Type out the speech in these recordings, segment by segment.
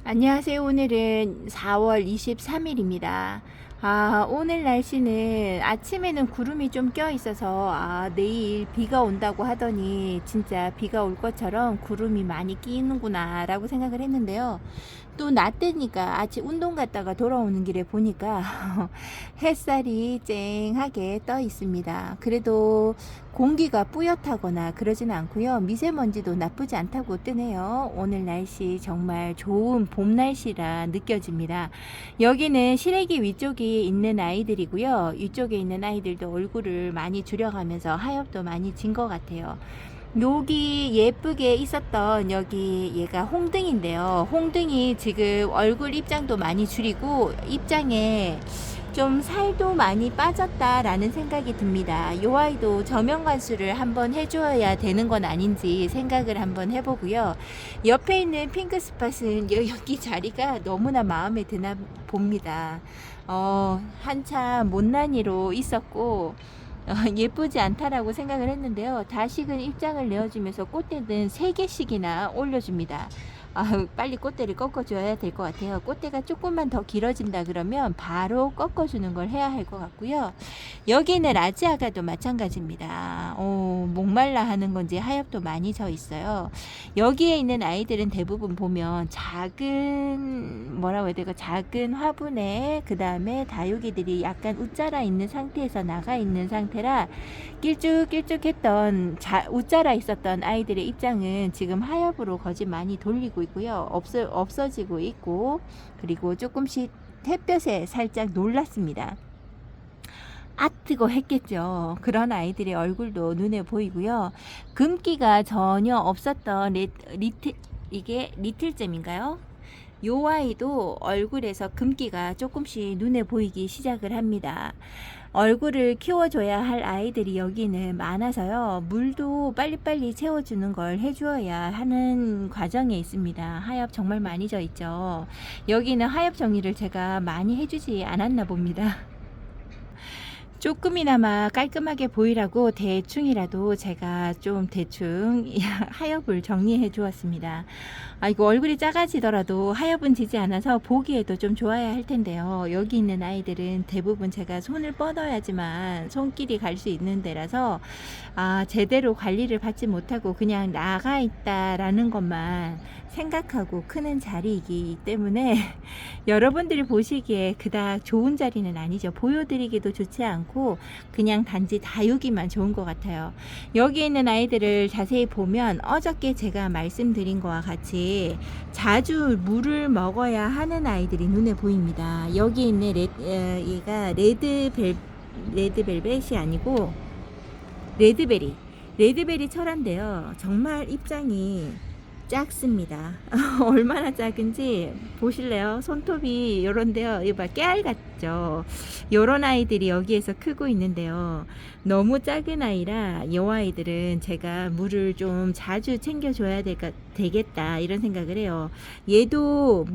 안녕하세요. 오늘은 4월 23일입니다. 오늘 날씨는 아침에는 구름이 좀 껴 있어서 내일 비가 온다고 하더니 진짜 비가 올 것처럼 구름이 많이 끼는구나 라고 생각을 했는데요. 또 낮되니까 아침 운동 갔다가 돌아오는 길에 보니까 햇살이 쨍하게 떠 있습니다. 그래도 공기가 뿌옇다거나 그러지는 않고요. 미세먼지도 나쁘지 않다고 뜨네요. 오늘 날씨 정말 좋은 봄 날씨라 느껴집니다. 여기는 시래기 위쪽에 있는 아이들이고요. 이쪽에 있는 아이들도 얼굴을 많이 줄여가면서 하엽도 많이 진 것 같아요. 여기 예쁘게 있었던 여기 얘가 홍등인데요. 홍등이 지금 얼굴 입장도 많이 줄이고 입장에 좀 살도 많이 빠졌다라는 생각이 듭니다. 이 아이도 저명 관수를 한번 해줘야 되는 건 아닌지 생각을 한번 해보고요. 옆에 있는 핑크 스팟은 여기 자리가 너무나 마음에 드나 봅니다. 한참 못난이로 있었고 예쁘지 않다라고 생각을 했는데요. 다시금 입장을 내어주면서 꽃대는 3개씩이나 올려줍니다. 빨리 꽃대를 꺾어줘야 될 것 같아요. 꽃대가 조금만 더 길어진다 그러면 바로 꺾어주는 걸 해야 할 것 같고요. 여기는 라지아가도 마찬가지입니다. 목말라 하는 건지 하엽도 많이 져 있어요. 여기에 있는 아이들은 대부분 보면 작은 뭐라고 해야 될까, 작은 화분에 그 다음에 다육이들이 약간 웃자라 있는 상태에서 나가 있는 상태라 길쭉길쭉했던 웃자라 있었던 아이들의 입장은 지금 하엽으로 거짓 많이 돌리고 있고요. 없어지고 있고, 그리고 조금씩 햇볕에 살짝 놀랐습니다. 뜨거 했겠죠. 그런 아이들의 얼굴도 눈에 보이고요. 금기가 전혀 없었던 이게 리틀잼인가요? 요 아이도 얼굴에서 금기가 조금씩 눈에 보이기 시작을 합니다. 얼굴을 키워줘야 할 아이들이 여기는 많아서요. 물도 빨리빨리 채워주는 걸 해주어야 하는 과정에 있습니다. 하엽 정말 많이 져 있죠. 여기는 하엽 정리를 제가 많이 해주지 않았나 봅니다. 조금이나마 깔끔하게 보이라고 대충이라도 제가 좀 대충 하엽을 정리해 주었습니다. 이거 얼굴이 작아지더라도 하엽은 지지 않아서 보기에도 좀 좋아야 할 텐데요. 여기 있는 아이들은 대부분 제가 손을 뻗어야지만 손길이 갈 수 있는 데라서 제대로 관리를 받지 못하고 그냥 나가 있다라는 것만 생각하고 크는 자리이기 때문에 여러분들이 보시기에 그닥 좋은 자리는 아니죠. 보여드리기도 좋지 않고 그냥 단지 다육이만 좋은 것 같아요. 여기 있는 아이들을 자세히 보면 어저께 제가 말씀드린 것과 같이 자주 물을 먹어야 하는 아이들이 눈에 보입니다. 여기 있는 얘가 레드벨벳이 아니고 레드베리 철화인데요. 정말 입장이 작습니다. 얼마나 작은지 보실래요? 손톱이 요런데요. 이거 깨알 같죠? 요런 아이들이 여기에서 크고 있는데요. 너무 작은 아이라 이 아이들은 제가 물을 좀 자주 챙겨줘야 되겠다 이런 생각을 해요. 얘도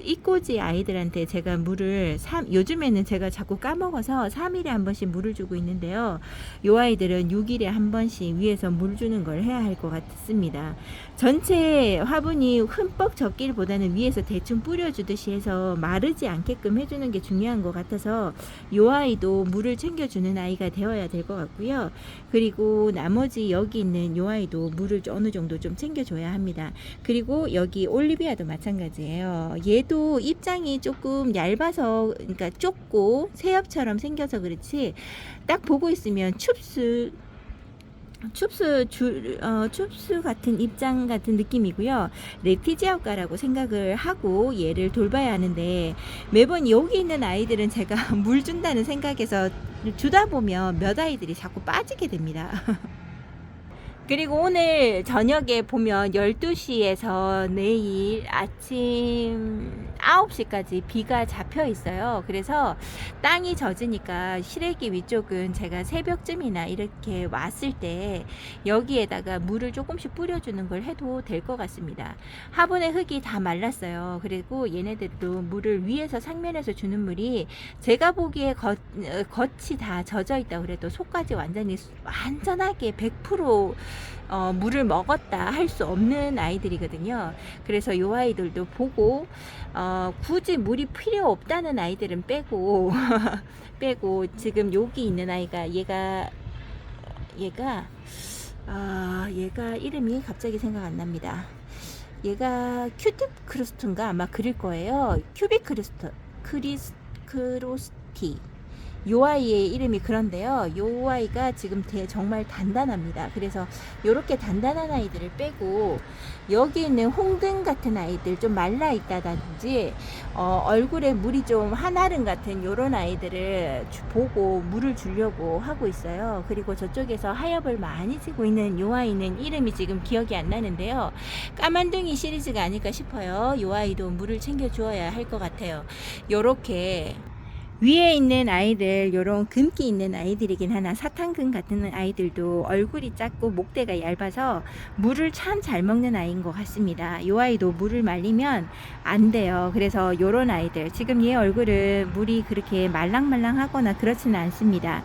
이꼬지 아이들한테 제가 물을 요즘에는 제가 자꾸 까먹어서 3일에 한 번씩 물을 주고 있는데요. 이 아이들은 6일에 한 번씩 위에서 물 주는 걸 해야 할 것 같습니다. 전체 화분이 흠뻑 젖기보다는 위에서 대충 뿌려주듯이 해서 마르지 않게끔 해주는 게 중요한 것 같아서 이 아이도 물을 챙겨주는 아이가 되어야 될 것 같고요. 그리고 나머지 여기 있는 이 아이도 물을 어느 정도 좀 챙겨줘야 합니다. 그리고 여기 올리비아도 마찬가지예요. 얘도 입장이 조금 얇아서, 그러니까 좁고 새엽처럼 생겨서 그렇지 딱 보고 있으면 춥스 같은 입장 같은 느낌이고요. 레티지아가라고 생각을 하고 얘를 돌봐야 하는데 매번 여기 있는 아이들은 제가 물 준다는 생각에서 주다 보면 몇 아이들이 자꾸 빠지게 됩니다. 그리고 오늘 저녁에 보면 12시에서 내일 아침 9시까지 비가 잡혀 있어요. 그래서 땅이 젖으니까 시래기 위쪽은 제가 새벽쯤이나 이렇게 왔을 때 여기에다가 물을 조금씩 뿌려주는 걸 해도 될 것 같습니다. 화분의 흙이 다 말랐어요. 그리고 얘네들도 물을 위에서 상면에서 주는 물이 제가 보기에 겉이 다 젖어 있다고 그래도 속까지 완전하게 100% 물을 먹었다 할 수 없는 아이들이거든요. 그래서 이 아이들도 보고 굳이 물이 필요 없다는 아이들은 빼고 빼고 지금 여기 있는 아이가 얘가 이름이 갑자기 생각 안 납니다. 얘가 큐팁 크루스트인가 아마 그릴 거예요. 큐빅 크루스티. 요 아이의 이름이 그런데요. 요 아이가 지금 정말 단단합니다. 그래서 요렇게 단단한 아이들을 빼고 여기 있는 홍등 같은 아이들 좀 말라 있다든지 얼굴에 물이 좀 한아름 같은 요런 아이들을 보고 물을 주려고 하고 있어요. 그리고 저쪽에서 하엽을 많이 지고 있는 요 아이는 이름이 지금 기억이 안 나는데요. 까만둥이 시리즈가 아닐까 싶어요. 요 아이도 물을 챙겨 주어야 할 것 같아요. 요렇게 위에 있는 아이들, 요런 금기 있는 아이들이긴 하나 사탕금 같은 아이들도 얼굴이 작고 목대가 얇아서 물을 참 잘 먹는 아이인 것 같습니다. 이 아이도 물을 말리면 안 돼요. 그래서 요런 아이들, 지금 얘 얼굴은 물이 그렇게 말랑말랑하거나 그렇지는 않습니다.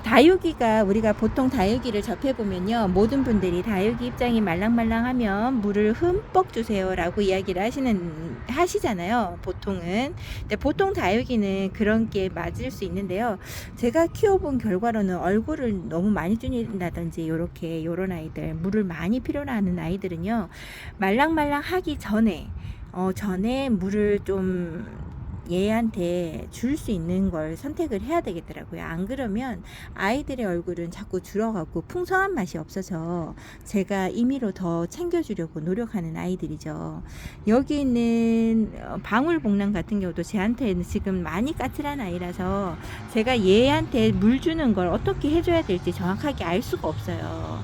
다육이가 우리가 보통 다육이를 접해보면요, 모든 분들이 다육이 입장이 말랑말랑하면 물을 흠뻑 주세요 라고 이야기를 하시잖아요, 보통은. 근데 보통 다육이는 그런 게 맞을 수 있는데요, 제가 키워본 결과로는 얼굴을 너무 많이 줄인다든지 요런 아이들, 물을 많이 필요로 하는 아이들은요, 말랑말랑 하기 전에 물을 좀 얘한테 줄 수 있는 걸 선택을 해야 되겠더라고요. 안 그러면 아이들의 얼굴은 자꾸 줄어가고 풍성한 맛이 없어서 제가 임의로 더 챙겨주려고 노력하는 아이들이죠. 여기 있는 방울복랑 같은 경우도 제한테는 지금 많이 까칠한 아이라서 제가 얘한테 물 주는 걸 어떻게 해줘야 될지 정확하게 알 수가 없어요.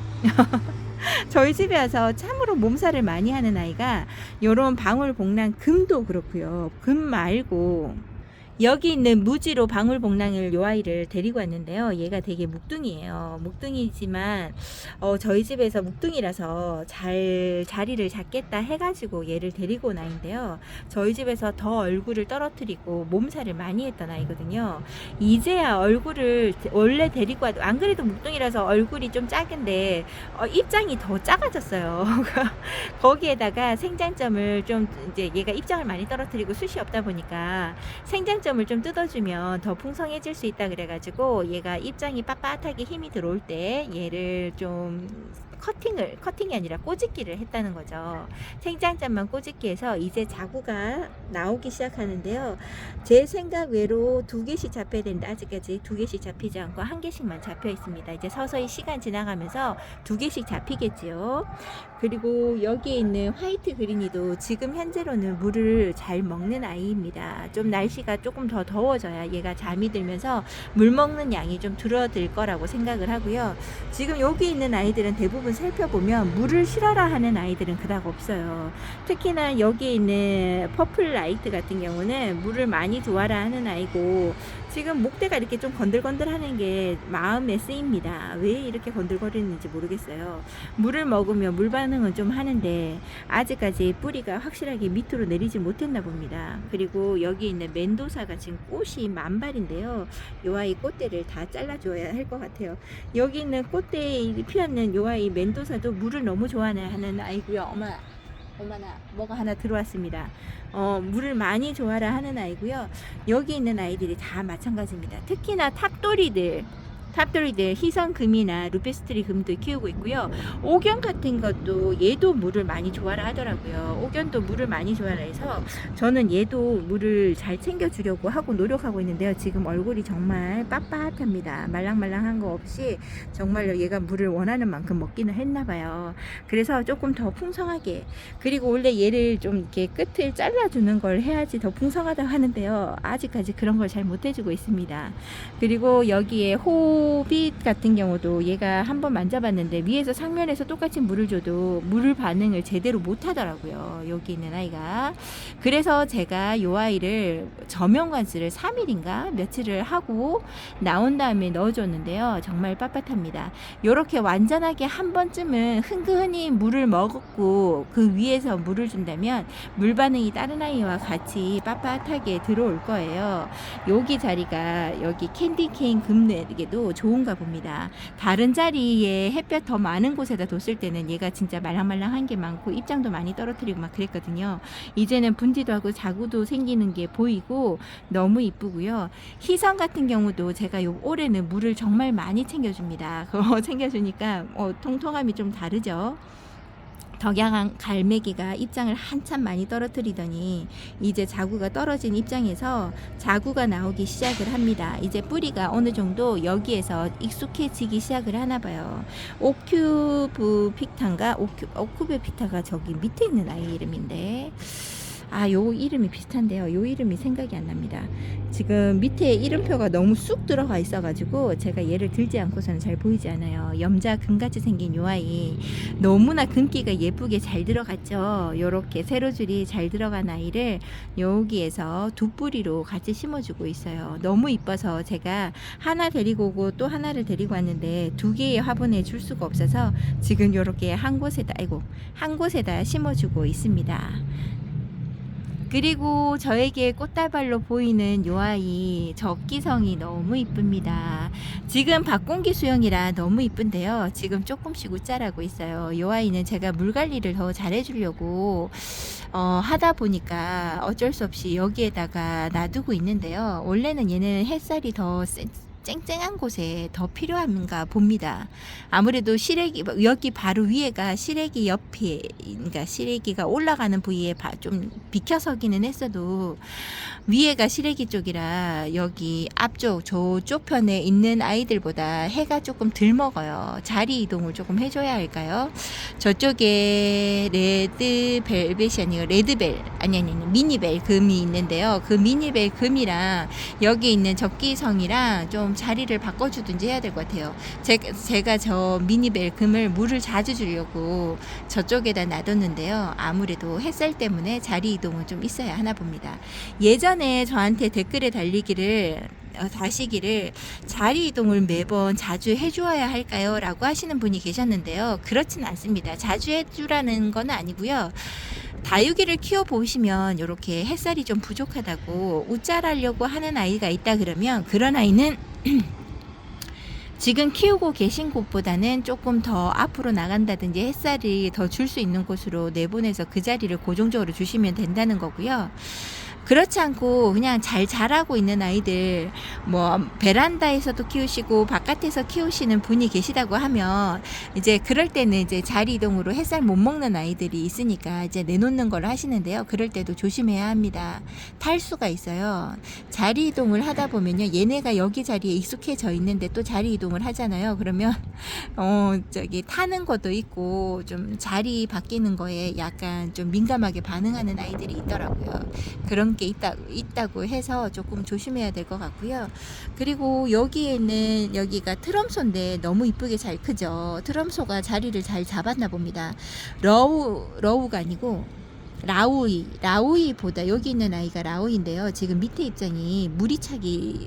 저희 집에 와서 참으로 몸살을 많이 하는 아이가 요런 방울복랑 금도 그렇고요. 금 말고 여기 있는 무지로 방울복랑을 요 아이를 데리고 왔는데요. 얘가 되게 묵둥이에요. 묵둥이지만 저희 집에서 묵둥이라서 자리를 잡겠다 해가지고 얘를 데리고 온 아이인데요. 저희 집에서 더 얼굴을 떨어뜨리고 몸살을 많이 했던 아이거든요. 이제야 얼굴을 원래 데리고 와도 안 그래도 묵둥이라서 얼굴이 좀 작은데 입장이 더 작아졌어요. 거기에다가 생장점을 좀 이제 얘가 입장을 많이 떨어뜨리고 숱이 없다 보니까 생장점을 좀 뜯어주면 더 풍성해질 수 있다 그래가지고 얘가 입장이 빳빳하게 힘이 들어올 때 얘를 좀 커팅이 아니라 꼬집기를 했다는 거죠. 생장점만 꼬집기해서 이제 자구가 나오기 시작하는데요. 제 생각 외로 2개씩 잡혀야 되는데 아직까지 2개씩 잡히지 않고 1개씩만 잡혀 있습니다. 이제 서서히 시간 지나가면서 2개씩 잡히겠지요. 그리고 여기에 있는 화이트 그린이도 지금 현재로는 물을 잘 먹는 아이입니다. 좀 날씨가 조금 더 더워져야 얘가 잠이 들면서 물 먹는 양이 좀 줄어들 거라고 생각을 하고요. 지금 여기 있는 아이들은 대부분 살펴보면 물을 싫어라 하는 아이들은 그닥 없어요. 특히나 여기 있는 퍼플 라이트 같은 경우는 물을 많이 좋아라 하는 아이고, 지금 목대가 이렇게 좀 건들건들 하는 게 마음에 쓰입니다. 왜 이렇게 건들거리는지 모르겠어요. 물을 먹으면 물 반응은 좀 하는데 아직까지 뿌리가 확실하게 밑으로 내리지 못했나 봅니다. 그리고 여기 있는 멘도사가 지금 꽃이 만발인데요. 요 아이 꽃대를 다 잘라줘야 할 것 같아요. 여기 있는 꽃대에 피었는 요 아이 멘도사도 물을 너무 좋아하는 아이고요. 어머나 뭐가 하나 들어왔습니다. 물을 많이 좋아라 하는 아이고요. 여기 있는 아이들이 다 마찬가지입니다. 특히나 탑돌이들 희성금이나 루페스트리 금도 키우고 있고요. 오견 같은 것도 얘도 물을 많이 좋아라 하더라고요. 오견도 물을 많이 좋아라 해서 저는 얘도 물을 잘 챙겨주려고 하고 노력하고 있는데요. 지금 얼굴이 정말 빳빳합니다. 말랑말랑한 거 없이 정말로 얘가 물을 원하는 만큼 먹기는 했나봐요. 그래서 조금 더 풍성하게, 그리고 원래 얘를 좀 이렇게 끝을 잘라주는 걸 해야지 더 풍성하다고 하는데요. 아직까지 그런 걸 잘 못해주고 있습니다. 그리고 여기에 호빗 같은 경우도 얘가 한번 만져봤는데 위에서 상면에서 똑같이 물을 줘도 물 반응을 제대로 못 하더라고요. 여기 있는 아이가. 그래서 제가 이 아이를 저명관수를 3일인가 며칠을 하고 나온 다음에 넣어줬는데요. 정말 빳빳합니다. 이렇게 완전하게 한 번쯤은 흔근히 물을 먹었고 그 위에서 물을 준다면 물 반응이 다른 아이와 같이 빳빳하게 들어올 거예요. 여기 자리가 여기 캔디 케인 금내에도 또 좋은가 봅니다. 다른 자리에 햇볕 더 많은 곳에다 뒀을 때는 얘가 진짜 말랑말랑한 게 많고 입장도 많이 떨어뜨리고 막 그랬거든요. 이제는 분지도 하고 자구도 생기는 게 보이고 너무 이쁘고요. 희성 같은 경우도 제가 올해는 물을 정말 많이 챙겨줍니다. 그거 챙겨주니까 통통함이 좀 다르죠. 덕양한 갈매기가 입장을 한참 많이 떨어뜨리더니 이제 자구가 떨어진 입장에서 자구가 나오기 시작을 합니다. 이제 뿌리가 어느 정도 여기에서 익숙해지기 시작을 하나 봐요. 오큐브 픽타인가? 오큐브 픽타가 저기 밑에 있는 아이 이름인데 요 이름이 비슷한데요. 요 이름이 생각이 안 납니다. 지금 밑에 이름표가 너무 쑥 들어가 있어가지고 제가 얘를 들지 않고서는 잘 보이지 않아요. 염자 금같이 생긴 요 아이 너무나 금기가 예쁘게 잘 들어갔죠. 요렇게 세로줄이 잘 들어간 아이를 여기에서 두 뿌리로 같이 심어주고 있어요. 너무 이뻐서 제가 하나 데리고 오고 또 하나를 데리고 왔는데 두 개의 화분에 줄 수가 없어서 지금 요렇게 한 곳에다 심어주고 있습니다. 그리고 저에게 꽃다발로 보이는 요 아이 적기성이 너무 이쁩니다. 지금 박공기 수영이라 너무 이쁜데요. 지금 조금씩 웃자라고 있어요. 요 아이는 제가 물 관리를 더 잘해주려고 하다 보니까 어쩔 수 없이 여기에다가 놔두고 있는데요. 원래는 얘는 햇살이 더 쨍쨍한 곳에 더 필요한가 봅니다. 아무래도 시래기 여기 바로 위에가 시래기 옆에, 그러니까 시래기가 올라가는 부위에 좀 비켜서기는 했어도 위에가 시래기 쪽이라 여기 앞쪽 저쪽 편에 있는 아이들보다 해가 조금 덜 먹어요. 자리 이동을 조금 해줘야 할까요? 저쪽에 레드벨벳이 아니고 아니 미니벨 금이 있는데요. 그 미니벨 금이랑 여기 있는 적기성이랑 좀 자리를 바꿔주든지 해야 될 것 같아요. 제가 저 미니벨 금을 물을 자주 주려고 저쪽에다 놔뒀는데요. 아무래도 햇살 때문에 자리 이동은 좀 있어야 하나 봅니다. 예전에 저한테 댓글에 다시기를 자리 이동을 매번 자주 해주어야 할까요? 라고 하시는 분이 계셨는데요. 그렇진 않습니다. 자주 해주라는 건 아니고요. 다육이를 키워보시면 이렇게 햇살이 좀 부족하다고 웃자라려고 하는 아이가 있다 그러면 그런 아이는 지금 키우고 계신 곳보다는 조금 더 앞으로 나간다든지 햇살이 더 줄 수 있는 곳으로 내보내서 그 자리를 고정적으로 주시면 된다는 거고요. 그렇지 않고 그냥 잘 자라고 있는 아이들 베란다에서도 키우시고 바깥에서 키우시는 분이 계시다고 하면 이제 그럴 때는 이제 자리 이동으로 햇살 못 먹는 아이들이 있으니까 이제 내놓는 걸 하시는데요. 그럴 때도 조심해야 합니다. 탈수가 있어요. 자리 이동을 하다 보면요. 얘네가 여기 자리에 익숙해져 있는데 또 자리 이동을 하잖아요. 그러면 타는 것도 있고 좀 자리 바뀌는 거에 약간 좀 민감하게 반응하는 아이들이 있더라고요. 그런 게 있다고 해서 조금 조심해야 될 것 같고요. 그리고 여기에 있는 여기가 트럼소인데 너무 이쁘게 잘 크죠. 트럼소가 자리를 잘 잡았나 봅니다. 러우가 아니고 라우이보다 여기 있는 아이가 라우이인데요. 지금 밑에 입장이 물이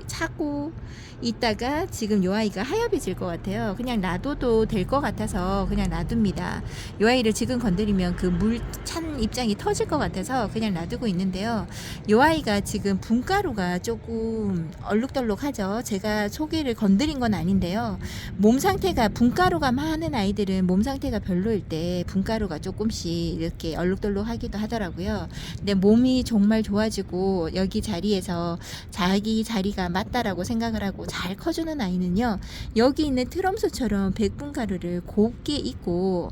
차고 있다가 지금 요 아이가 하엽이 질 것 같아요. 그냥 놔둬도 될 것 같아서 그냥 놔둡니다. 요 아이를 지금 건드리면 그 물 찬 입장이 터질 것 같아서 그냥 놔두고 있는데요. 요 아이가 지금 분가루가 조금 얼룩덜룩하죠. 제가 소개를 건드린 건 아닌데요. 몸 상태가 분가루가 많은 아이들은 몸 상태가 별로일 때 분가루가 조금씩 이렇게 얼룩덜룩하기도 하더라고요. 근데 몸이 정말 좋아지고 여기 자리에서 자기 자리가 맞다라고 생각을 하고 잘 커주는 아이는요. 여기 있는 트럼소처럼 백분가루를 곱게 입고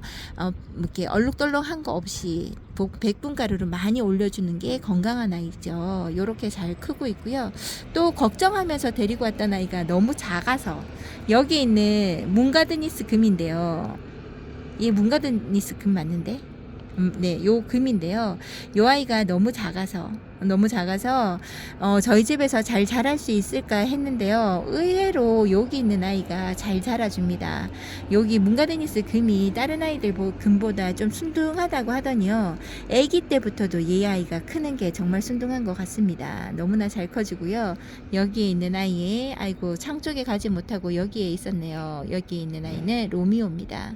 이렇게 얼룩덜룩한 거 없이 백분가루를 많이 올려주는 게 건강한 아이죠. 이렇게 잘 크고 있고요. 또 걱정하면서 데리고 왔던 아이가 너무 작아서 여기 있는 문가드니스 금인데요. 이 문가드니스 금 맞는데? 네, 요 금인데요. 요 아이가 너무 작아서 저희 집에서 잘 자랄 수 있을까 했는데요. 의외로 여기 있는 아이가 잘 자라줍니다. 여기 문가드니스 금이 다른 아이들 금보다 좀 순둥하다고 하더니요. 아기 때부터도 이 아이가 크는 게 정말 순둥한 것 같습니다. 너무나 잘 커지고요. 여기에 있는 아이에 창 쪽에 가지 못하고 여기에 있었네요. 여기에 있는 아이는 로미오입니다.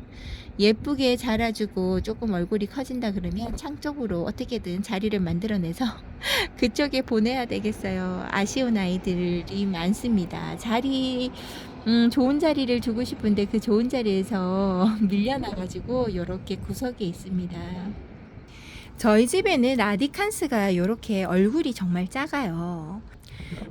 예쁘게 자라주고 조금 얼굴이 커진다 그러면 창 쪽으로 어떻게든 자리를 만들어내서 그쪽에 보내야 되겠어요. 아쉬운 아이들이 많습니다. 자리 좋은 자리를 주고 싶은데 그 좋은 자리에서 밀려나가지고 요렇게 구석에 있습니다. 저희 집에는 라디칸스가 요렇게 얼굴이 정말 작아요.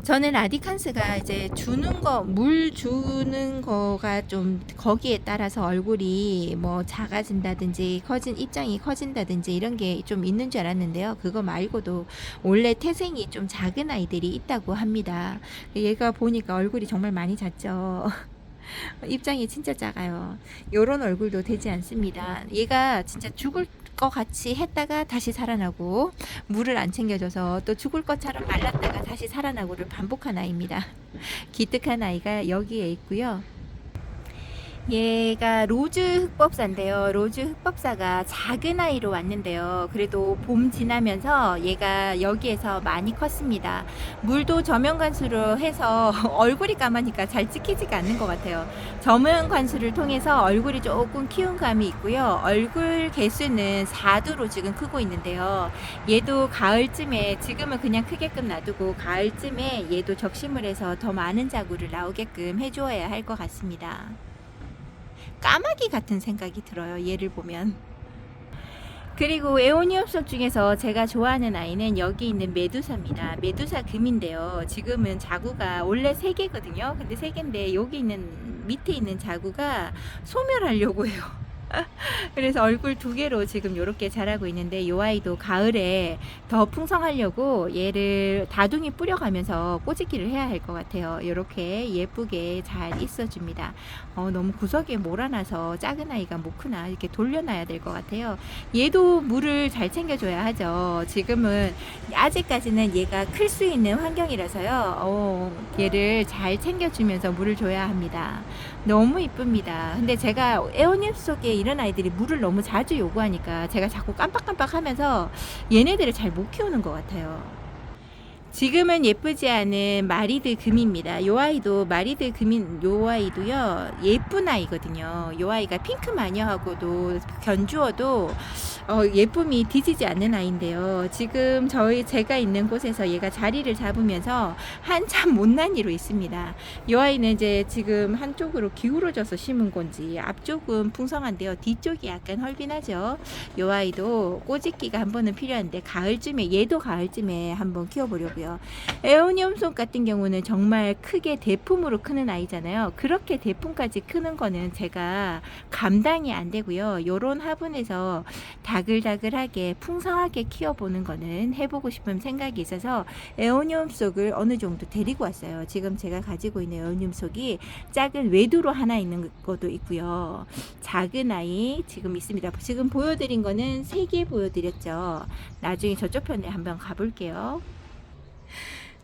저는 라디칸스가 이제 주는 거, 물 주는 거가 좀 거기에 따라서 얼굴이 뭐 작아진다든지 입장이 커진다든지 이런 게 좀 있는 줄 알았는데요. 그거 말고도 원래 태생이 좀 작은 아이들이 있다고 합니다. 얘가 보니까 얼굴이 정말 많이 작죠. 입장이 진짜 작아요. 요런 얼굴도 되지 않습니다. 얘가 진짜 죽을 것 같이 했다가 다시 살아나고, 물을 안 챙겨줘서 또 죽을 것처럼 말랐다가 다시 살아나고를 반복한 아이입니다. 기특한 아이가 여기에 있고요. 얘가 로즈 흑법사인데요. 로즈 흑법사가 작은 아이로 왔는데요. 그래도 봄 지나면서 얘가 여기에서 많이 컸습니다. 물도 저면 관수로 해서 얼굴이 까마니까 잘 찍히지가 않는 것 같아요. 저면 관수를 통해서 얼굴이 조금 키운 감이 있고요. 얼굴 개수는 4두로 지금 크고 있는데요. 얘도 가을쯤에, 지금은 그냥 크게끔 놔두고 가을쯤에 얘도 적심을 해서 더 많은 자구를 나오게끔 해주어야 할 것 같습니다. 까마귀 같은 생각이 들어요, 얘를 보면. 그리고 에오니옵속 중에서 제가 좋아하는 아이는 여기 있는 메두사입니다. 메두사 금인데요. 지금은 자구가 원래 3개거든요. 근데 3개인데 여기 있는 밑에 있는 자구가 소멸하려고 해요. 그래서 얼굴 2개로 지금 이렇게 자라고 있는데, 이 아이도 가을에 더 풍성하려고 얘를 다둥이 뿌려가면서 꼬집기를 해야 할 것 같아요. 이렇게 예쁘게 잘 있어줍니다. 너무 구석에 몰아놔서 작은 아이가 못 크나 이렇게 돌려놔야 될 것 같아요. 얘도 물을 잘 챙겨줘야 하죠. 지금은 아직까지는 얘가 클 수 있는 환경이라서요. 얘를 잘 챙겨주면서 물을 줘야 합니다. 너무 이쁩니다. 근데 제가 에어닙 속에 이런 아이들이 물을 너무 자주 요구하니까 제가 자꾸 깜빡깜빡 하면서 얘네들을 잘 못 키우는 것 같아요. 지금은 예쁘지 않은 마리드 금입니다. 요 아이도 마리드 금인 요 아이도요, 예쁜 아이거든요. 요 아이가 핑크 마녀하고도 견주어도 예쁨이 뒤지지 않는 아이인데요. 지금 제가 있는 곳에서 얘가 자리를 잡으면서 한참 못난이로 있습니다. 이 아이는 이제 지금 한쪽으로 기울어져서 심은 건지 앞쪽은 풍성한데요. 뒤쪽이 약간 헐빈하죠. 이 아이도 꼬집기가 한 번은 필요한데 얘도 가을쯤에 한번 키워보려고요. 에오니엄송 같은 경우는 정말 크게 대품으로 크는 아이잖아요. 그렇게 대품까지 크는 거는 제가 감당이 안 되고요. 요런 화분에서 다글다글하게 풍성하게 키워보는 거는 해보고 싶은 생각이 있어서 에오니움 속을 어느 정도 데리고 왔어요. 지금 제가 가지고 있는 에오니움 속이 작은 외두로 하나 있는 것도 있고요. 작은 아이 지금 있습니다. 지금 보여드린 거는 3개 보여드렸죠. 나중에 저쪽 편에 한번 가볼게요.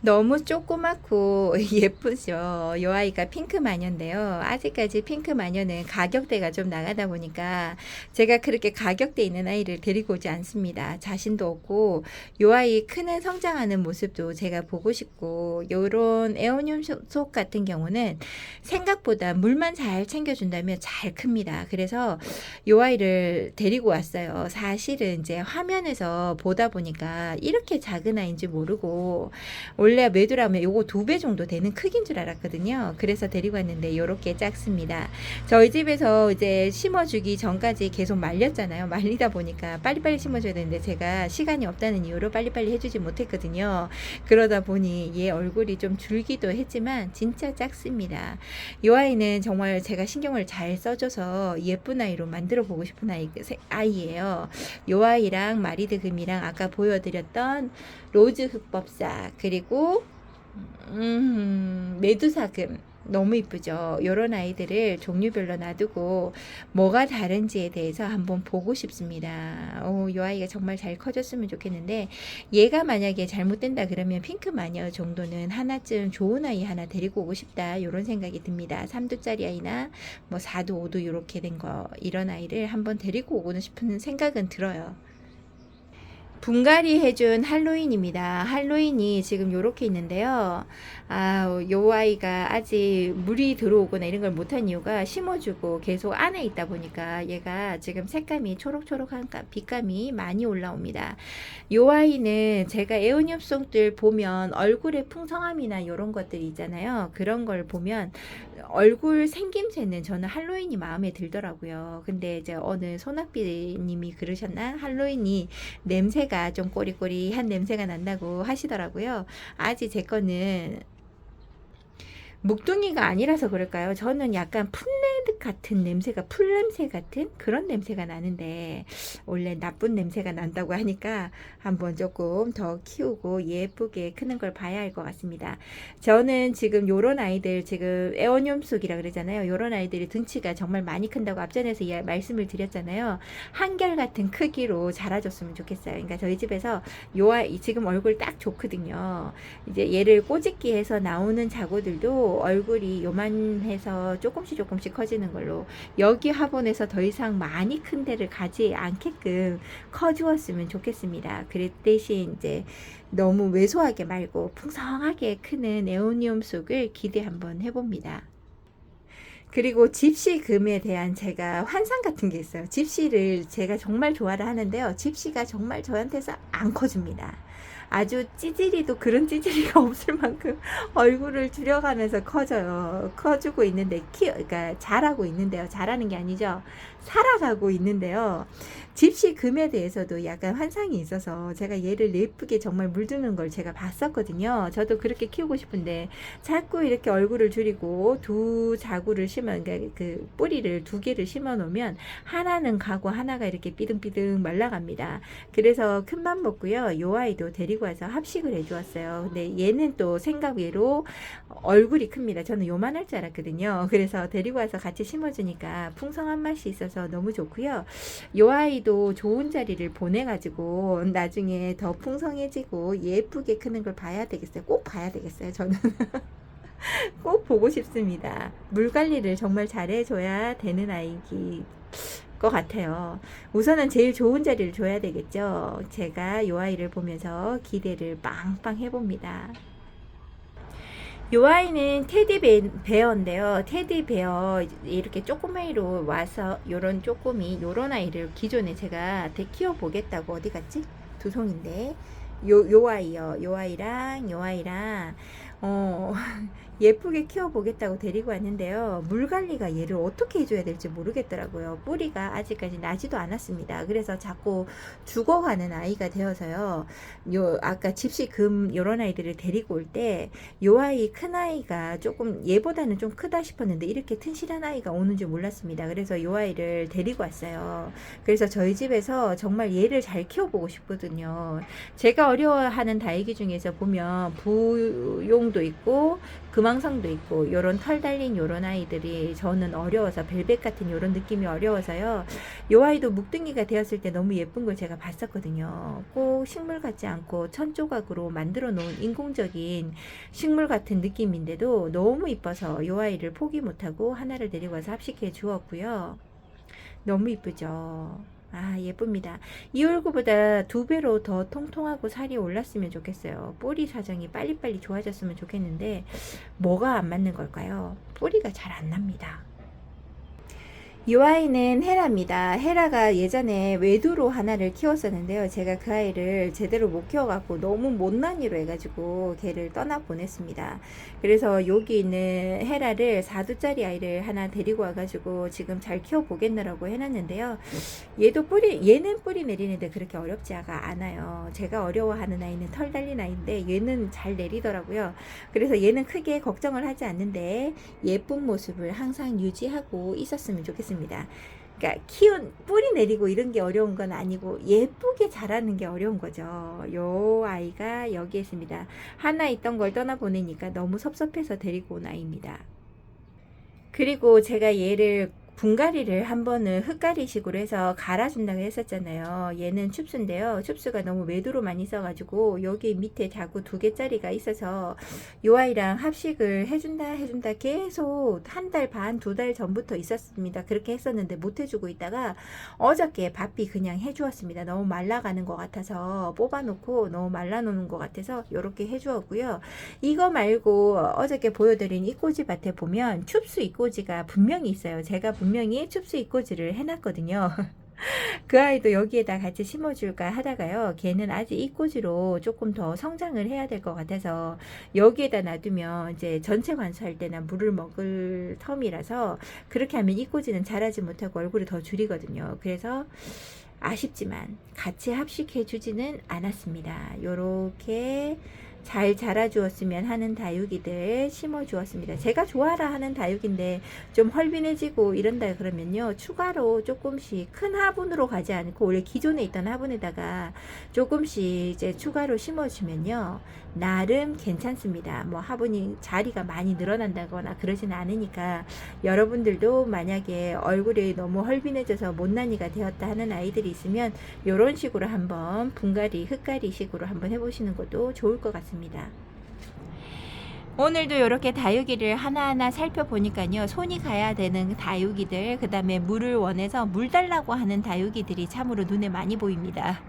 너무 조그맣고 예쁘죠. 이 아이가 핑크 마녀인데요. 아직까지 핑크 마녀는 가격대가 좀 나가다 보니까 제가 그렇게 가격대 있는 아이를 데리고 오지 않습니다. 자신도 없고, 이 아이 크는 성장하는 모습도 제가 보고 싶고, 요런 에오늄 속 같은 경우는 생각보다 물만 잘 챙겨준다면 잘 큽니다. 그래서 이 아이를 데리고 왔어요. 사실은 이제 화면에서 보다 보니까 이렇게 작은 아이인지 모르고, 원래 메두라면 요거 2배 정도 되는 크기인 줄 알았거든요. 그래서 데리고 왔는데 요렇게 작습니다. 저희 집에서 이제 심어주기 전까지 계속 말렸잖아요. 말리다 보니까 빨리빨리 심어줘야 되는데 제가 시간이 없다는 이유로 빨리빨리 해주지 못했거든요. 그러다 보니 얘 얼굴이 좀 줄기도 했지만 진짜 작습니다. 이 아이는 정말 제가 신경을 잘 써줘서 예쁜 아이로 만들어 보고 싶은 아이예요. 이 아이랑 마리드 금이랑 아까 보여드렸던 로즈 흑법사, 그리고 메두사금 너무 이쁘죠. 이런 아이들을 종류별로 놔두고 뭐가 다른지에 대해서 한번 보고 싶습니다. 이 아이가 정말 잘 커졌으면 좋겠는데, 얘가 만약에 잘못된다 그러면 핑크 마녀 정도는 하나쯤 좋은 아이 하나 데리고 오고 싶다, 이런 생각이 듭니다. 3두짜리 아이나 뭐 4두 5두 이렇게 된 거, 이런 아이를 한번 데리고 오고는 싶은 생각은 들어요. 분갈이 해준 할로윈입니다. 할로윈이 지금 요렇게 있는데요. 요 아이가 아직 물이 들어오거나 이런 걸 못한 이유가 심어주고 계속 안에 있다 보니까 얘가 지금 색감이 초록초록한 빛감이 많이 올라옵니다. 요 아이는 제가 애완엽송들 보면 얼굴에 풍성함이나 이런 것들이 있잖아요. 그런 걸 보면 얼굴 생김새는 저는 할로윈이 마음에 들더라고요. 근데 이제 어느 소낙비님이 그러셨나? 할로윈이 냄새가 좀 꼬리꼬리한 냄새가 난다고 하시더라고요. 아직 제 거는 묵둥이가 아니라서 그럴까요? 저는 약간 풋내드 같은 냄새가, 풀냄새 같은 그런 냄새가 나는데, 원래 나쁜 냄새가 난다고 하니까 한번 조금 더 키우고 예쁘게 크는 걸 봐야 할 것 같습니다. 저는 지금 요런 아이들, 지금 애완염속이라 그러잖아요. 요런 아이들이 등치가 정말 많이 큰다고 앞전에서 말씀을 드렸잖아요. 한결같은 크기로 자라줬으면 좋겠어요. 그러니까 저희 집에서 요 아이, 지금 얼굴 딱 좋거든요. 이제 얘를 꼬집기 해서 나오는 자고들도 얼굴이 요만해서 조금씩 커지는 걸로, 여기 화분에서 더 이상 많이 큰 데를 가지 않게끔 커주었으면 좋겠습니다. 그 대신 이제 너무 왜소하게 말고 풍성하게 크는 에오니움 속을 기대 한번 해봅니다. 그리고 집시금에 대한 제가 환상 같은 게 있어요. 집시를 제가 정말 좋아를 하는데요. 집시가 정말 저한테서 안 커줍니다. 아주 찌질이도 그런 찌질이가 없을 만큼 얼굴을 줄여가면서 커주고 있는데, 그러니까 자라고 있는데요. 자라는 게 아니죠. 살아가고 있는데요. 집시금에 대해서도 약간 환상이 있어서 제가 얘를 예쁘게 정말 물드는 걸 제가 봤었거든요. 저도 그렇게 키우고 싶은데 자꾸 이렇게 얼굴을 줄이고 두 자구를 그러니까 그 뿌리를 두 개를 심어 놓으면 하나는 가고 하나가 이렇게 삐등삐등 말라갑니다. 그래서 큰맘 먹고요. 요 아이도 데리고 와서 합식을 해주었어요. 근데 얘는 또 생각외로 얼굴이 큽니다. 저는 요만할 줄 알았거든요. 그래서 데리고 와서 같이 심어주니까 풍성한 맛이 있어서 너무 좋고요. 요 아이도 좋은 자리를 보내가지고 나중에 더 풍성해지고 예쁘게 크는 걸 봐야 되겠어요. 꼭 봐야 되겠어요. 저는 꼭 보고 싶습니다. 물 관리를 정말 잘해줘야 되는 아이기 것 같아요. 우선은 제일 좋은 자리를 줘야 되겠죠. 제가 이 아이를 보면서 기대를 빵빵 해봅니다. 이 아이는 테디베어인데요. 테디베어 이렇게 쪼꼬마이로 와서 요런 쪼꼬미 요런 아이를 기존에 제가 키워 보겠다고, 어디 갔지? 두 송인데 요 아이요. 요 아이랑 예쁘게 키워보겠다고 데리고 왔는데요. 물 관리가 얘를 어떻게 해줘야 될지 모르겠더라고요. 뿌리가 아직까지 나지도 않았습니다. 그래서 자꾸 죽어가는 아이가 되어서요. 아까 집시금 요런 아이들을 데리고 올 때 요 아이 큰 아이가 조금 얘보다는 좀 크다 싶었는데 이렇게 튼실한 아이가 오는 줄 몰랐습니다. 그래서 요 아이를 데리고 왔어요. 그래서 저희 집에서 정말 얘를 잘 키워보고 싶거든요. 제가 어려워하는 다이기 중에서 보면 부용도 있고 금왕성도 있고 요런 털 달린 요런 아이들이 저는 어려워서, 벨벳 같은 요런 느낌이 어려워서요. 요 아이도 묵둥이가 되었을 때 너무 예쁜 걸 제가 봤었거든요. 꼭 식물 같지 않고 천조각으로 만들어 놓은 인공적인 식물 같은 느낌인데도 너무 이뻐서 요 아이를 포기 못하고 하나를 데리고 와서 합식해 주었고요. 너무 이쁘죠. 예쁩니다. 이 얼굴보다 2배로 더 통통하고 살이 올랐으면 좋겠어요. 뿌리 사정이 빨리빨리 좋아졌으면 좋겠는데 뭐가 안 맞는 걸까요? 뿌리가 잘 안 납니다. 이 아이는 헤라입니다. 헤라가 예전에 외두로 하나를 키웠었는데요. 제가 그 아이를 제대로 못 키워갖고 너무 못난이로 해가지고 걔를 떠나 보냈습니다. 그래서 여기 있는 헤라를 4두짜리 아이를 하나 데리고 와가지고 지금 잘 키워보겠느라고 해놨는데요. 얘는 뿌리 내리는데 그렇게 어렵지가 않아요. 제가 어려워하는 아이는 털 달린 아이인데 얘는 잘 내리더라고요. 그래서 얘는 크게 걱정을 하지 않는데 예쁜 모습을 항상 유지하고 있었으면 좋겠습니다. 그러니까 뿌리 내리고 이런 게 어려운 건 아니고 예쁘게 자라는 게 어려운 거죠. 요 아이가 여기 있습니다. 하나 있던 걸 떠나 보내니까 너무 섭섭해서 데리고 온 아이입니다. 그리고 제가 얘를 분갈이를 한 번은 흙갈이식으로 해서 갈아준다고 했었잖아요. 얘는 춥수인데요. 춥수가 너무 매도로 많이 써가지고 여기 밑에 자구 2개짜리가 있어서 요 아이랑 합식을 해준다 계속 1달 반, 2달 전부터 있었습니다. 그렇게 했었는데 못 해주고 있다가 어저께 바삐 그냥 해주었습니다. 너무 말라가는 것 같아서 뽑아놓고 너무 말라놓는 것 같아서 이렇게 해주었고요. 이거 말고 어저께 보여드린 이꼬지밭에 보면 춥수 이꼬지가 분명히 있어요. 제가 분명히 춥수 이꼬지를 해놨거든요. 그 아이도 여기에다 같이 심어줄까 하다가요. 걔는 아직 이꼬지로 조금 더 성장을 해야 될 것 같아서 여기에다 놔두면 이제 전체 관수할 때나 물을 먹을 텀이라서 그렇게 하면 이꼬지는 자라지 못하고 얼굴이 더 줄이거든요. 그래서 아쉽지만 같이 합식해 주지는 않았습니다. 요렇게 잘 자라주었으면 하는 다육이들 심어주었습니다. 제가 좋아라 하는 다육인데 좀 헐빈해지고 이런다 그러면요, 추가로 조금씩 큰 화분으로 가지 않고 원래 기존에 있던 화분에다가 조금씩 이제 추가로 심어주면요, 나름 괜찮습니다. 뭐 화분이 자리가 많이 늘어난다거나 그러진 않으니까 여러분들도 만약에 얼굴이 너무 헐빈해져서 못난이가 되었다 하는 아이들이 있으면 이런 식으로 한번 분갈이, 흙갈이 식으로 한번 해보시는 것도 좋을 것 같습니다. 오늘도 이렇게 다육이를 하나하나 살펴보니까요, 손이 가야 되는 다육이들, 그 다음에 물을 원해서 물 달라고 하는 다육이들이 참으로 눈에 많이 보입니다.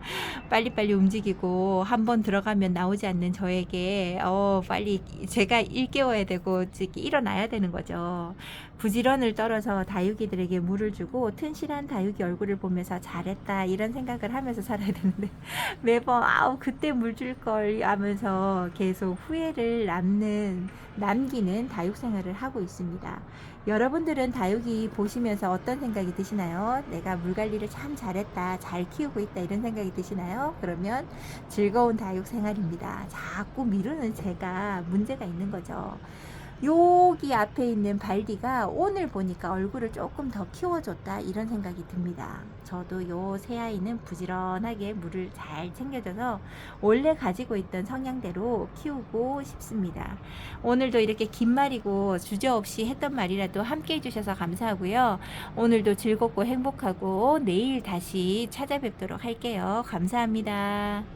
빨리빨리 움직이고 한번 들어가면 나오지 않는 저에게 빨리 제가 일깨워야 되고 일어나야 되는 거죠. 부지런을 떨어서 다육이들에게 물을 주고 튼실한 다육이 얼굴을 보면서 잘했다 이런 생각을 하면서 살아야 되는데 매번 그때 물 줄 걸 하면서 계속 후회를 남기는 다육 생활을 하고 있습니다. 여러분들은 다육이 보시면서 어떤 생각이 드시나요? 내가 물 관리를 참 잘했다, 잘 키우고 있다 이런 생각이 드시나요? 그러면 즐거운 다육 생활입니다. 자꾸 미루는 제가 문제가 있는 거죠. 여기 앞에 있는 발디가 오늘 보니까 얼굴을 조금 더 키워줬다 이런 생각이 듭니다. 저도 요 새아이는 부지런하게 물을 잘 챙겨줘서 원래 가지고 있던 성향대로 키우고 싶습니다. 오늘도 이렇게 긴 말이고 주저없이 했던 말이라도 함께 해주셔서 감사하고요. 오늘도 즐겁고 행복하고 내일 다시 찾아뵙도록 할게요. 감사합니다.